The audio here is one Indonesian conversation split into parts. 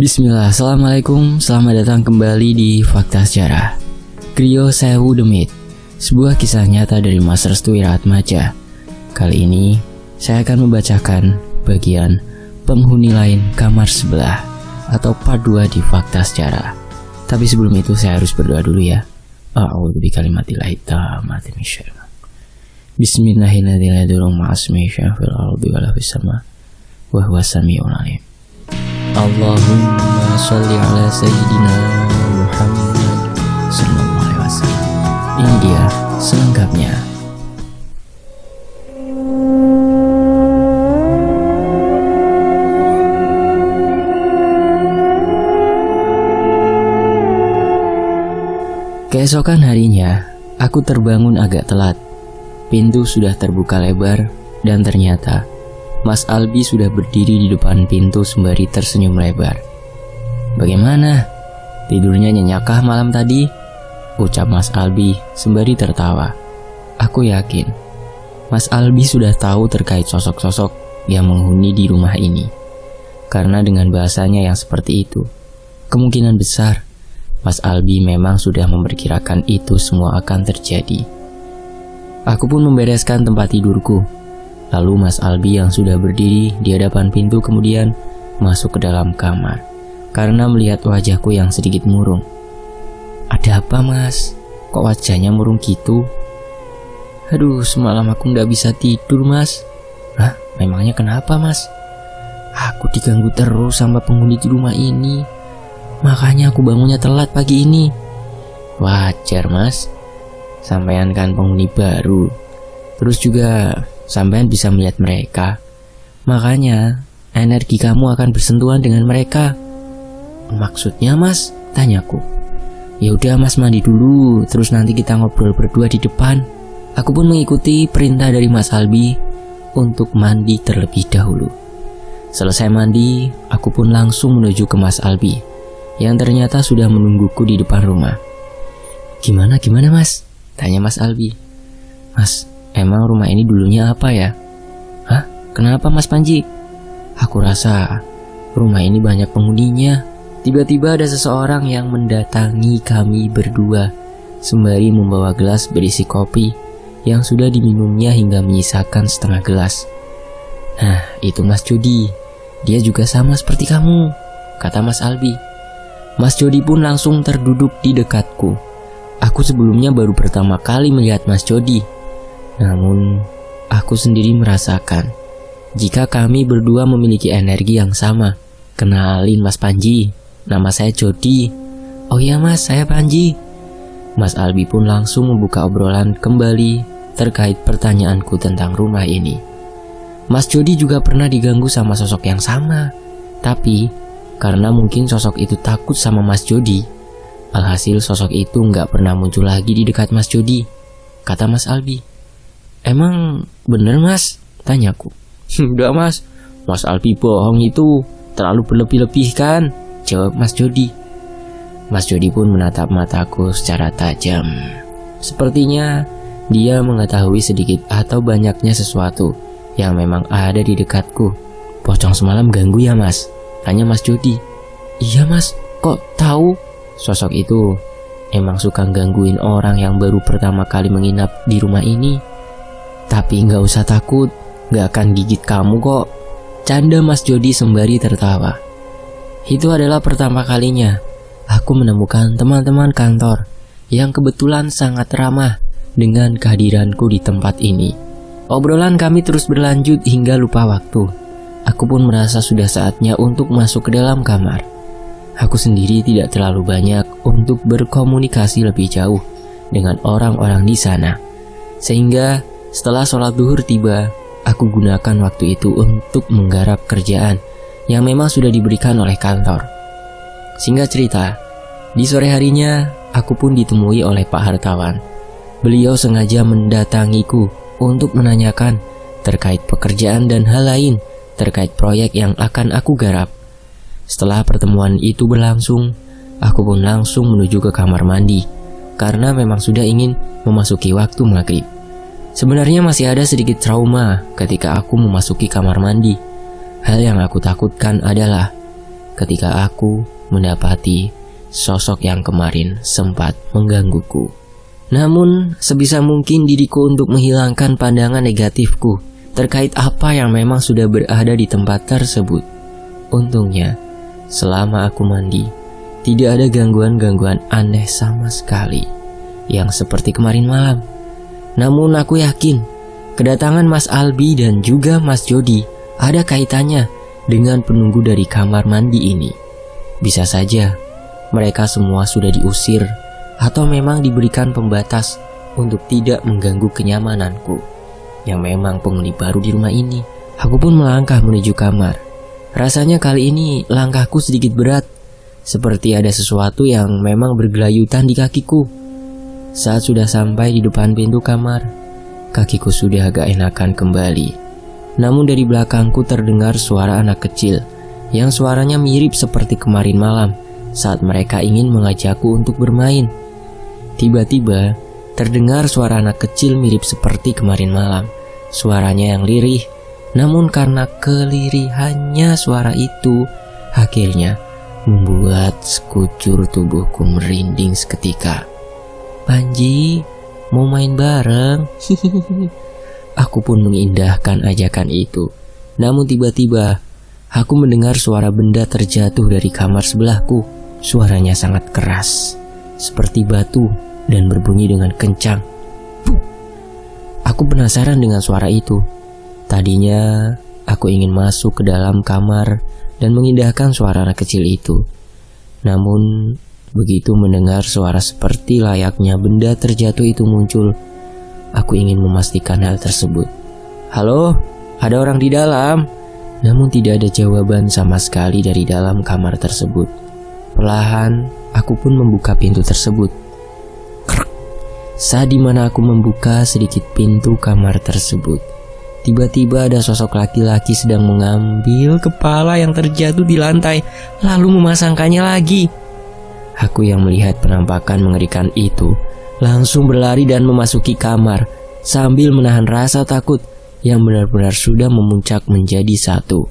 Bismillah, Assalamualaikum, selamat datang kembali di Fakta Sejarah. Griyo Sewu Demit, sebuah kisah nyata dari Mas Restu Wiratmaja. Kali ini, saya akan membacakan bagian penghuni lain kamar sebelah atau part 2 di Fakta Sejarah. Tapi sebelum itu saya harus berdoa dulu ya. A'udzu bikalimatillahi tammati min syarri. Bismillahirrahmanirrahim. Ma'asmi syafil ardi wal sama wa huwas samiul alim. Allahumma sholli ala sayyidina Muhammad sallallahu alaihi wasallam. Ini dia selengkapnya. Keesokan harinya, aku terbangun agak telat. Pintu sudah terbuka lebar dan ternyata Mas Albi sudah berdiri di depan pintu sembari tersenyum lebar. "Bagaimana? Tidurnya nyenyakkah malam tadi?" ucap Mas Albi sembari tertawa. Aku yakin Mas Albi sudah tahu terkait sosok-sosok yang menghuni di rumah ini. Karena dengan bahasanya yang seperti itu, kemungkinan besar Mas Albi memang sudah memperkirakan itu semua akan terjadi. Aku pun membereskan tempat tidurku. Lalu Mas Albi yang sudah berdiri di hadapan pintu kemudian masuk ke dalam kamar karena melihat wajahku yang sedikit murung. "Ada apa, Mas? Kok wajahnya murung gitu?" "Aduh, semalam aku nggak bisa tidur, Mas." "Hah? Memangnya kenapa, Mas?" "Aku diganggu terus sama penghuni di rumah ini. Makanya aku bangunnya telat pagi ini." "Wajar, Mas. Sampean kan penghuni baru. Terus juga sampean bisa melihat mereka. Makanya energi kamu akan bersentuhan dengan mereka." "Maksudnya, Mas?" tanyaku. "Ya udah, Mas mandi dulu, terus nanti kita ngobrol berdua di depan." Aku pun mengikuti perintah dari Mas Albi untuk mandi terlebih dahulu. Selesai mandi, aku pun langsung menuju ke Mas Albi yang ternyata sudah menungguku di depan rumah. Gimana, Mas?" tanya Mas Albi. "Mas, emang rumah ini dulunya apa ya?" "Hah? Kenapa, Mas Panji?" "Aku rasa rumah ini banyak penghuninya." Tiba-tiba ada seseorang yang mendatangi kami berdua sembari membawa gelas berisi kopi yang sudah diminumnya hingga menyisakan setengah gelas. "Nah, itu Mas Jody. Dia juga sama seperti kamu," kata Mas Albi. Mas Jody pun langsung terduduk di dekatku. Aku sebelumnya baru pertama kali melihat Mas Jody. Namun, aku sendiri merasakan jika kami berdua memiliki energi yang sama. "Kenalin, Mas Panji. Nama saya Jody." "Oh iya, Mas, saya Panji." Mas Albi pun langsung membuka obrolan kembali terkait pertanyaanku tentang rumah ini. Mas Jody juga pernah diganggu sama sosok yang sama. Tapi, karena mungkin sosok itu takut sama Mas Jody, alhasil sosok itu nggak pernah muncul lagi di dekat Mas Jody, kata Mas Albi. "Emang bener, Mas?" tanyaku. "Udah, Mas. Mas Albi bohong itu. Terlalu berlebih-lebih kan?" jawab Mas Jody. Mas Jody pun menatap mataku secara tajam. Sepertinya dia mengetahui sedikit atau banyaknya sesuatu yang memang ada di dekatku. "Pocong semalam ganggu ya, Mas?" tanya Mas Jody. "Iya, Mas. Kok tahu?" Sosok itu emang suka gangguin orang yang baru pertama kali menginap di rumah ini. "Tapi nggak usah takut, nggak akan gigit kamu kok," canda Mas Jody sembari tertawa. Itu adalah pertama kalinya aku menemukan teman-teman kantor yang kebetulan sangat ramah dengan kehadiranku di tempat ini. Obrolan kami terus berlanjut hingga lupa waktu. Aku pun merasa sudah saatnya untuk masuk ke dalam kamar. Aku sendiri tidak terlalu banyak untuk berkomunikasi lebih jauh dengan orang-orang di sana. Sehingga setelah sholat duhur tiba, aku gunakan waktu itu untuk menggarap kerjaan yang memang sudah diberikan oleh kantor. Singkat cerita, di sore harinya aku pun ditemui oleh Pak Hartawan. Beliau sengaja mendatangiku untuk menanyakan terkait pekerjaan dan hal lain terkait proyek yang akan aku garap. Setelah pertemuan itu berlangsung, aku pun langsung menuju ke kamar mandi karena memang sudah ingin memasuki waktu maghrib. Sebenarnya masih ada sedikit trauma ketika aku memasuki kamar mandi. Hal yang aku takutkan adalah ketika aku mendapati sosok yang kemarin sempat menggangguku. Namun sebisa mungkin diriku untuk menghilangkan pandangan negatifku terkait apa yang memang sudah berada di tempat tersebut. Untungnya, selama aku mandi, tidak ada gangguan-gangguan aneh sama sekali, yang seperti kemarin malam. Namun aku yakin, kedatangan Mas Albi dan juga Mas Jody ada kaitannya dengan penunggu dari kamar mandi ini. Bisa saja, mereka semua sudah diusir atau memang diberikan pembatas untuk tidak mengganggu kenyamananku, yang memang penghuni baru di rumah ini. Aku pun melangkah menuju kamar. Rasanya kali ini langkahku sedikit berat, seperti ada sesuatu yang memang bergelayutan di kakiku. Saat sudah sampai di depan pintu kamar, kakiku sudah agak enakan kembali. Namun dari belakangku terdengar suara anak kecil, yang suaranya mirip seperti kemarin malam saat mereka ingin mengajakku untuk bermain. Tiba-tiba terdengar suara anak kecil mirip seperti kemarin malam. Suaranya yang lirih, namun karena kelirihannya suara itu akhirnya membuat sekujur tubuhku merinding seketika. "Panji, mau main bareng?" Aku pun mengindahkan ajakan itu. Namun tiba-tiba aku mendengar suara benda terjatuh dari kamar sebelahku. Suaranya sangat keras, seperti batu, dan berbunyi dengan kencang. Puh. Aku penasaran dengan suara itu. Tadinya aku ingin masuk ke dalam kamar dan mengindahkan suara anak kecil itu. Namun begitu mendengar suara seperti layaknya benda terjatuh itu muncul, aku ingin memastikan hal tersebut. "Halo, ada orang di dalam?" Namun tidak ada jawaban sama sekali dari dalam kamar tersebut. Perlahan aku pun membuka pintu tersebut. Saat dimana aku membuka sedikit pintu kamar tersebut, tiba-tiba ada sosok laki-laki sedang mengambil kepala yang terjatuh di lantai, lalu memasangkannya lagi. Aku yang melihat penampakan mengerikan itu langsung berlari dan memasuki kamar sambil menahan rasa takut yang benar-benar sudah memuncak menjadi satu.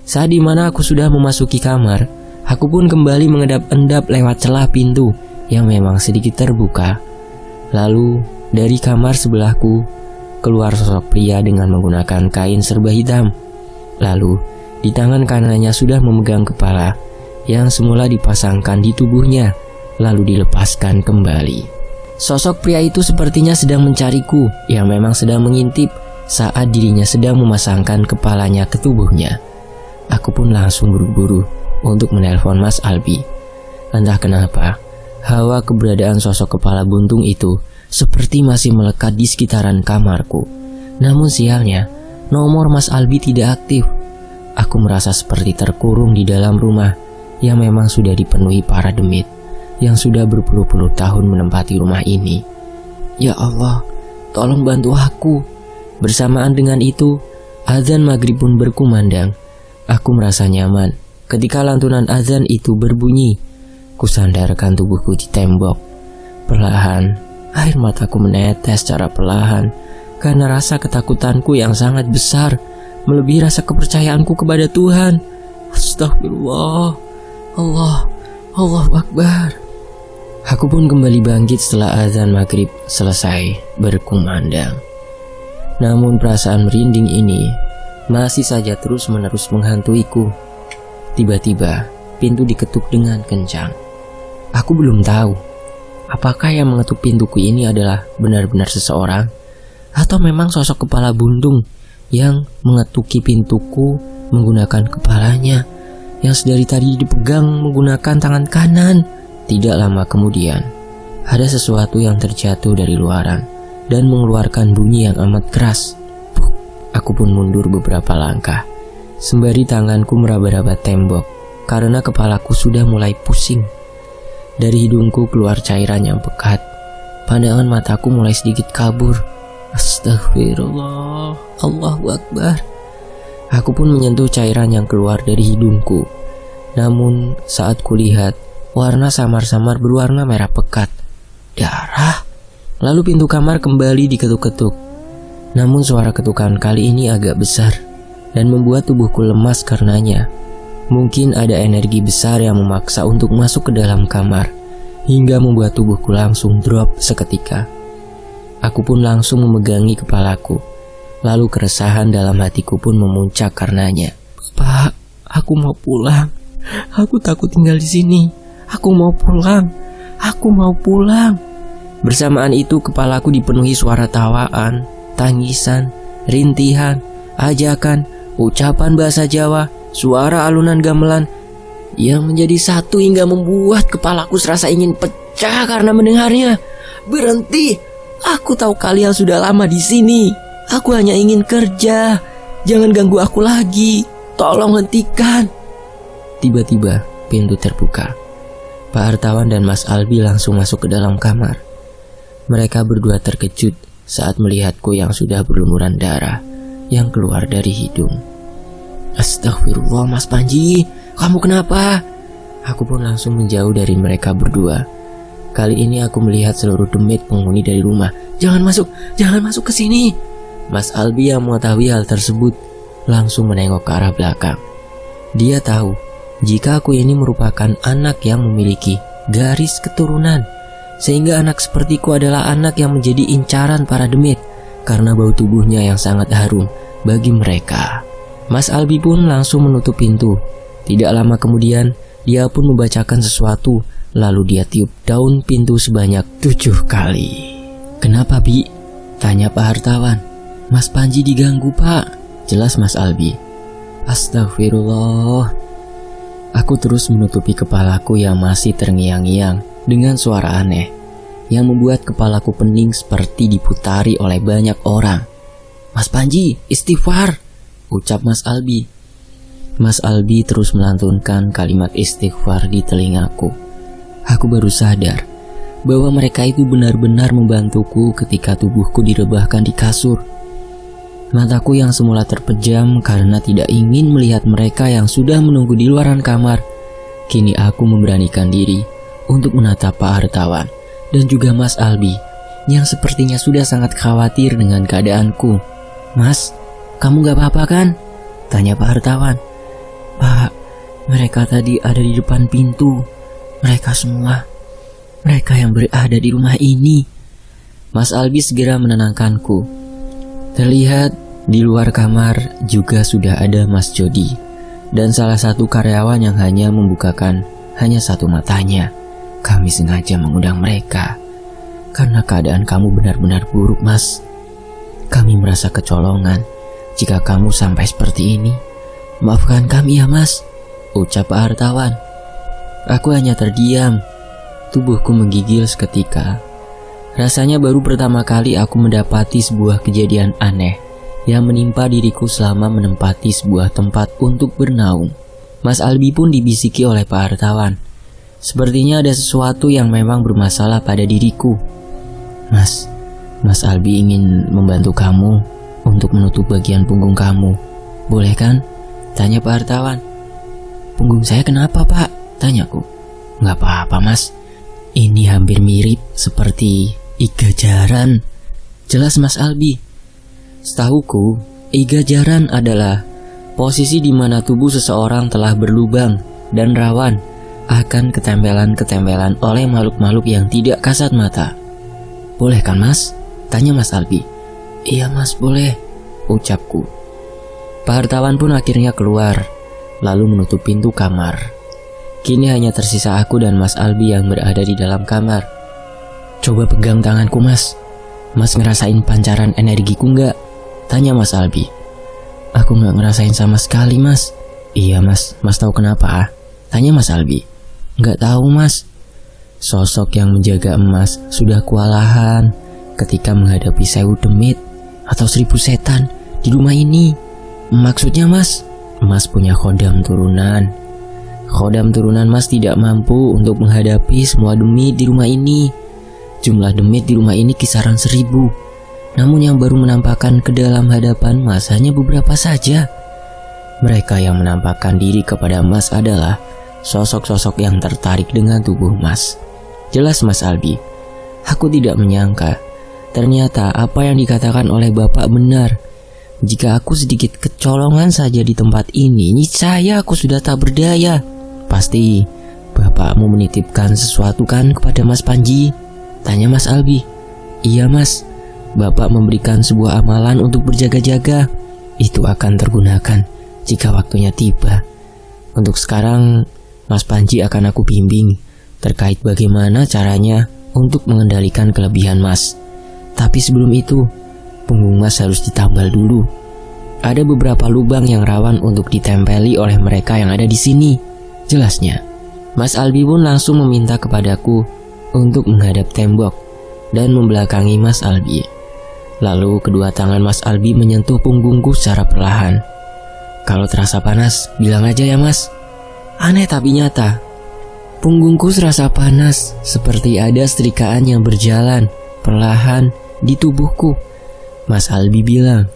Saat dimana aku sudah memasuki kamar, aku pun kembali mengendap-endap lewat celah pintu yang memang sedikit terbuka. Lalu dari kamar sebelahku keluar sosok pria dengan menggunakan kain serba hitam. Lalu di tangan kanannya sudah memegang kepala yang semula dipasangkan di tubuhnya, lalu dilepaskan kembali. Sosok pria itu sepertinya sedang mencariku, yang memang sedang mengintip saat dirinya sedang memasangkan kepalanya ke tubuhnya. Aku pun langsung buru-buru untuk menelpon Mas Albi. Entah kenapa, hawa keberadaan sosok kepala buntung itu seperti masih melekat di sekitaran kamarku. Namun sialnya, nomor Mas Albi tidak aktif. Aku merasa seperti terkurung di dalam rumah yang memang sudah dipenuhi para demit yang sudah berpuluh-puluh tahun menempati rumah ini. Ya Allah, tolong bantu aku. Bersamaan dengan itu, azan maghrib pun berkumandang. Aku merasa nyaman ketika lantunan azan itu berbunyi. Kusandarkan tubuhku di tembok. Perlahan, air mataku menetes secara perlahan karena rasa ketakutanku yang sangat besar melebihi rasa kepercayaanku kepada Tuhan. Astagfirullah. Allahu Akbar. Aku pun kembali bangkit setelah azan maghrib selesai berkumandang. Namun perasaan merinding ini masih saja terus-menerus menghantuiku. Tiba-tiba pintu diketuk dengan kencang. Aku belum tahu apakah yang mengetuk pintuku ini adalah benar-benar seseorang atau memang sosok kepala buntung yang mengetuki pintuku menggunakan kepalanya yang sedari tadi dipegang menggunakan tangan kanan. Tidak lama kemudian, ada sesuatu yang terjatuh dari luaran dan mengeluarkan bunyi yang amat keras. Aku pun mundur beberapa langkah, sembari tanganku meraba-raba tembok karena kepalaku sudah mulai pusing. Dari hidungku keluar cairan yang pekat. Pandangan mataku mulai sedikit kabur. Astagfirullah, Allahu Akbar. Aku pun menyentuh cairan yang keluar dari hidungku. Namun saat kulihat, warna samar-samar berwarna merah pekat. Darah. Lalu pintu kamar kembali diketuk-ketuk. Namun suara ketukan kali ini agak besar dan membuat tubuhku lemas karenanya. Mungkin ada energi besar yang memaksa untuk masuk ke dalam kamar, hingga membuat tubuhku langsung drop seketika. Aku pun langsung memegangi kepalaku, lalu keresahan dalam hatiku pun memuncak karenanya. Pak, aku mau pulang. Aku takut tinggal di sini. Aku mau pulang. Aku mau pulang. Bersamaan itu kepalaku dipenuhi suara tawaan, tangisan, rintihan, ajakan, ucapan bahasa Jawa, suara alunan gamelan yang menjadi satu hingga membuat kepalaku serasa ingin pecah karena mendengarnya. Berhenti! Aku tahu kalian sudah lama di sini. Aku hanya ingin kerja. Jangan ganggu aku lagi. Tolong hentikan. Tiba-tiba pintu terbuka. Pak Hartawan dan Mas Albi langsung masuk ke dalam kamar. Mereka berdua terkejut saat melihatku yang sudah berlumuran darah yang keluar dari hidung. Astagfirullah, Mas Panji, kamu kenapa? Aku pun langsung menjauh dari mereka berdua. Kali ini aku melihat seluruh demit penghuni dari rumah. Jangan masuk ke sini. Mas Albi yang mengetahui hal tersebut langsung menengok ke arah belakang. Dia tahu jika aku ini merupakan anak yang memiliki garis keturunan, sehingga anak sepertiku adalah anak yang menjadi incaran para demit karena bau tubuhnya yang sangat harum bagi mereka. Mas Albi pun langsung menutup pintu. Tidak lama kemudian, dia pun membacakan sesuatu, lalu dia tiup daun pintu sebanyak 7 kali. Kenapa, Bi? Tanya Pak Hartawan. Mas Panji diganggu, Pak. Jelas Mas Albi. Astagfirullah. Aku terus menutupi kepalaku yang masih terngiang-ngiang dengan suara aneh yang membuat kepalaku pening seperti diputari oleh banyak orang. Mas Panji, istighfar, ucap Mas Albi. Mas Albi terus melantunkan kalimat istighfar di telingaku. Aku baru sadar bahwa mereka itu benar-benar membantuku ketika tubuhku direbahkan di kasur. Mataku yang semula terpejam karena tidak ingin melihat mereka yang sudah menunggu di luaran kamar, kini aku memberanikan diri untuk menatap Pak Hartawan dan juga Mas Albi yang sepertinya sudah sangat khawatir dengan keadaanku. Mas, kamu gak apa-apa kan? Tanya Pak Hartawan. Pak, mereka tadi ada di depan pintu. Mereka semua. Mereka yang berada di rumah ini. Mas Albi segera menenangkanku. Terlihat di luar kamar juga sudah ada Mas Jody dan salah satu karyawan yang hanya membukakan hanya satu matanya. Kami sengaja mengundang mereka karena keadaan kamu benar-benar buruk, Mas. Kami merasa kecolongan jika kamu sampai seperti ini. Maafkan kami ya, Mas, ucap Pak Hartawan. Aku hanya terdiam. Tubuhku menggigil seketika. Rasanya baru pertama kali aku mendapati sebuah kejadian aneh yang menimpa diriku selama menempati sebuah tempat untuk bernaung. Mas Albi pun dibisiki oleh Pak Hartawan. Sepertinya ada sesuatu yang memang bermasalah pada diriku. Mas Albi ingin membantu kamu untuk menutup bagian punggung kamu. Boleh kan? Tanya Pak Hartawan. Punggung saya kenapa, Pak? Tanyaku. Gak apa-apa, Mas. Ini hampir mirip seperti iga jaran. Jelas Mas Albi. Setahuku, iga jaran adalah posisi di mana tubuh seseorang telah berlubang dan rawan akan ketempelan-ketempelan oleh makhluk-makhluk yang tidak kasat mata. Boleh kan, Mas? Tanya Mas Albi. Iya, Mas, boleh, ucapku. Pak Hartawan pun akhirnya keluar, lalu menutup pintu kamar. Kini hanya tersisa aku dan Mas Albi yang berada di dalam kamar. Coba pegang tanganku, Mas. Mas ngerasain pancaran energiku nggak? Tanya Mas Albi. Aku nggak ngerasain sama sekali, Mas. Iya, Mas. Mas tahu kenapa? Tanya Mas Albi. Nggak tahu, Mas. Sosok yang menjaga emas sudah kewalahan ketika menghadapi 1000 demit atau 1000 setan di rumah ini. Maksudnya, Mas, Mas punya khodam turunan. Khodam turunan Mas tidak mampu untuk menghadapi semua demit di rumah ini. Jumlah demit di rumah ini kisaran 1000. Namun yang baru menampakkan ke dalam hadapan Mas hanya beberapa saja. Mereka yang menampakkan diri kepada Mas adalah sosok-sosok yang tertarik dengan tubuh Mas. Jelas Mas Albi. Aku tidak menyangka ternyata apa yang dikatakan oleh Bapak benar. Jika aku sedikit kecolongan saja di tempat ini, niscaya aku sudah tak berdaya. Pasti bapakmu menitipkan sesuatu kan kepada Mas Panji? Tanya Mas Albi. Iya Mas, bapak memberikan sebuah amalan untuk berjaga-jaga. Itu akan tergunakan jika waktunya tiba. Untuk sekarang, Mas Panji akan aku bimbing terkait bagaimana caranya untuk mengendalikan kelebihan Mas. Tapi sebelum itu, punggung Mas harus ditambal dulu. Ada beberapa lubang yang rawan untuk ditempeli oleh mereka yang ada di sini, jelasnya. Mas Albi pun langsung meminta kepadaku untuk menghadap tembok dan membelakangi Mas Albi. Lalu kedua tangan Mas Albi menyentuh punggungku secara perlahan. Kalau terasa panas, bilang aja ya Mas. Aneh tapi nyata. Punggungku serasa panas, seperti ada setrikaan yang berjalan perlahan di tubuhku. Mas Albi bilang,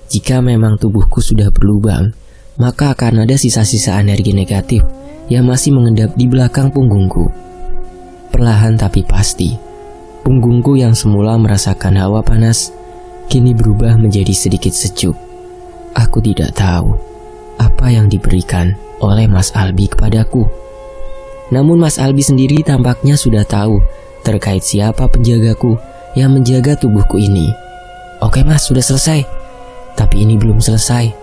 jika memang tubuhku sudah berlubang, maka akan ada sisa-sisa energi negatif yang masih mengendap di belakang punggungku. Perlahan tapi pasti, punggungku yang semula merasakan hawa panas, kini berubah menjadi sedikit sejuk. Aku tidak tahu apa yang diberikan oleh Mas Albi kepadaku. Namun Mas Albi sendiri tampaknya sudah tahu terkait siapa penjagaku yang menjaga tubuhku ini. Oke Mas, sudah selesai. Tapi ini belum selesai.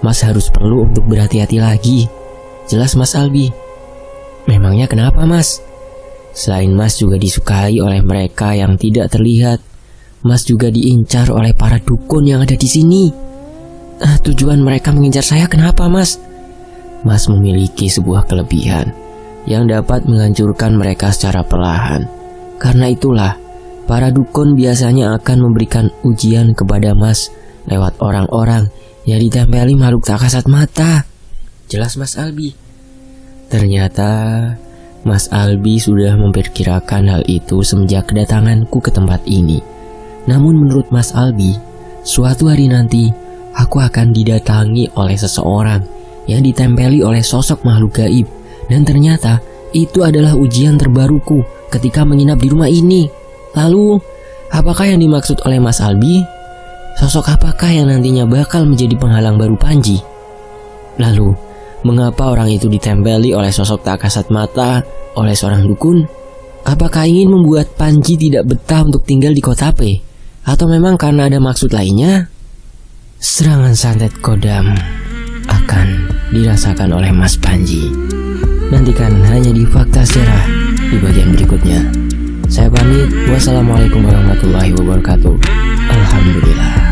Mas harus perlu untuk berhati-hati lagi. Jelas Mas Albi. Memangnya kenapa Mas? Selain Mas juga disukai oleh mereka yang tidak terlihat, Mas juga diincar oleh para dukun yang ada di sini. Tujuan mereka mengincar saya kenapa Mas? Mas memiliki sebuah kelebihan yang dapat menghancurkan mereka secara perlahan. Karena itulah, para dukun biasanya akan memberikan ujian kepada Mas lewat orang-orang yang ditempeli makhluk tak kasat mata. Jelas Mas Albi. Ternyata Mas Albi sudah memperkirakan hal itu semenjak kedatanganku ke tempat ini. Namun menurut Mas Albi, suatu hari nanti aku akan didatangi oleh seseorang yang ditempeli oleh sosok makhluk gaib. Dan ternyata itu adalah ujian terbaruku ketika menginap di rumah ini. Lalu, apakah yang dimaksud oleh Mas Albi? Sosok apakah yang nantinya bakal menjadi penghalang baru Panji? Lalu, mengapa orang itu ditempeli oleh sosok tak kasat mata oleh seorang dukun? Apakah ingin membuat Panji tidak betah untuk tinggal di kota P? Atau memang karena ada maksud lainnya? Serangan santet kodam akan dirasakan oleh Mas Panji. Nantikan hanya di Fakta Sejarah di bagian berikutnya. Saya pamit. Wassalamualaikum warahmatullahi wabarakatuh. Alhamdulillah.